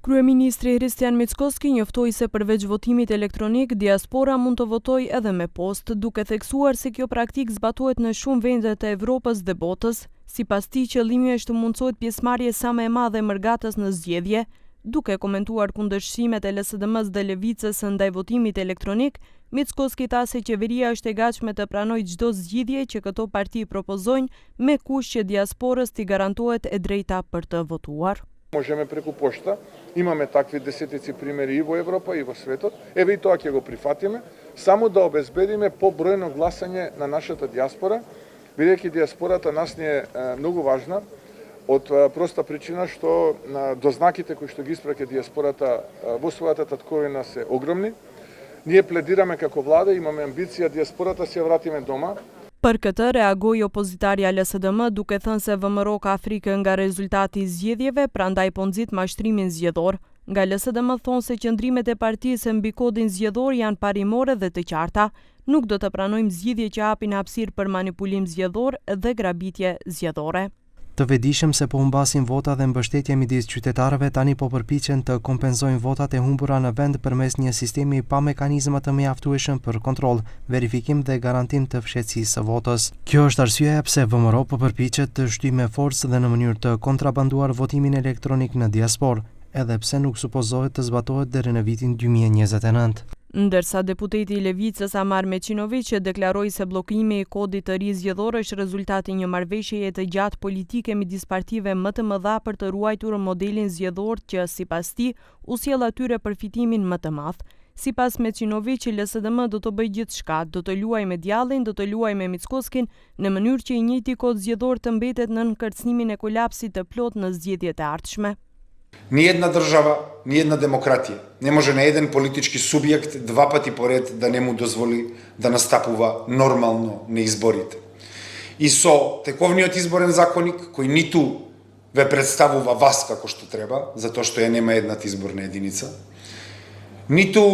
Kryeministri Hristijan Mickoski njoftoi se përveç votimit elektronik, diaspora mund të votojë edhe me postë, duke theksuar se kjo praktikë zbatohet në shumë vende të Evropës dhe botës. Sipas tij, qëllimi është të mundësohet pjesëmarrje sa më e madhe e mërgatës në zgjedhje. Duke komentuar kundërshtimet e LSDM-s dhe Levicës ndaj votimit elektronik, Mickoski tha se qeveria është e gatshme të pranojë çdo zgjidhje që këto parti propozojnë, me kush që diasporës t'i garantohet e drejta për të votuar. Можеме преку пошта, имаме такви десетици примери и во Европа и во светот. Еве и тоа ќе го прифатиме, само да обезбедиме побројно гласање на нашата диаспора, бидејќи диаспората нас ни е многу важна, од проста причина што дознаките кои што ги испраќа диаспората во својата татковина се огромни. Ние пледираме како влада, имаме амбиција диаспората се вратиме дома. Për këtë reagoi opozitarja LSDM duke thënë se VMRO ka frikë nga rezultati i zgjedhjeve, prandaj po nxit mashtrimin zgjedhor. Nga LSDM thonë se qëndrimet e partisë mbi kodin zgjedhor janë parimore dhe të qarta. Nuk do të pranojmë zgjidhje që hapin hapësirë për manipulim zgjedhor dhe grabitje zgjedhore. Të vetëdijshëm se po humbasin vota dhe mbështetje midis qytetarëve tani po përpiqen të kompenzojnë votat e humbura në vend përmes një sistemi pa mekanizma të mjaftueshëm për kontroll, verifikim dhe garantim të fshehtësisë së votës. Kjo është arsyeja pse VMRO po përpiqet të shtyjë me forcë dhe në mënyrë të kontrabanduar votimin elektronik në diasporë, edhe pse nuk supozohet të zbatohet deri në vitin 2029. Ndërsa deputeti i Levicës Amar Meçinović deklaroi se bllokimi i kodit të ri zgjedhor është rezultati i një marrëveshjeje të gjatë politike midis partive më të mëdha për të ruajtur modelin zgjedhor që sipas tij u sjell atyre përfitimin më të madh. Sipas Meçinović, LSDM do të bëjë gjithçka, do të luajë me djallin, do të luajë me Mickoskin në mënyrë që i njëjti kod zgjedhor të mbetet nën kërcënimin e kolapsit të plot në zgjedhjet e ardhshme. Ниједна држава, ниједна демократија не може на еден политички субјект два пати поред да не му дозволи да настапува нормално на изборите. И со тековниот изборен законник, кој ниту ве представува вас како што треба, затоа што ја нема едната изборна единица, ниту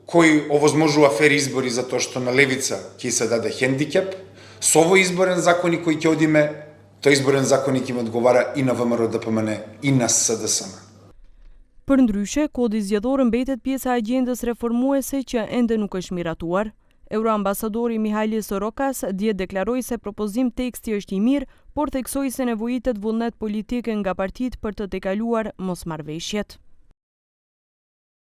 кој овозможува фер избори затоа што на левица ќе се даде хендикеп, со овој изборен законник кој ќе одиме, тој изборен законник им одговара и на ВМРО ДПМН и на СДСМ. Përndryshe, kodi zgjedhor mbetet pjesë e agjendës reformuese që ende nuk është miratuar. Euroambasadori Mihaili Sorokas dje deklaroi se propozim teksti është i mirë, por theksoi se nevojitet vullnet politik nga partitë për të tejkaluar mosmarrëveshjet.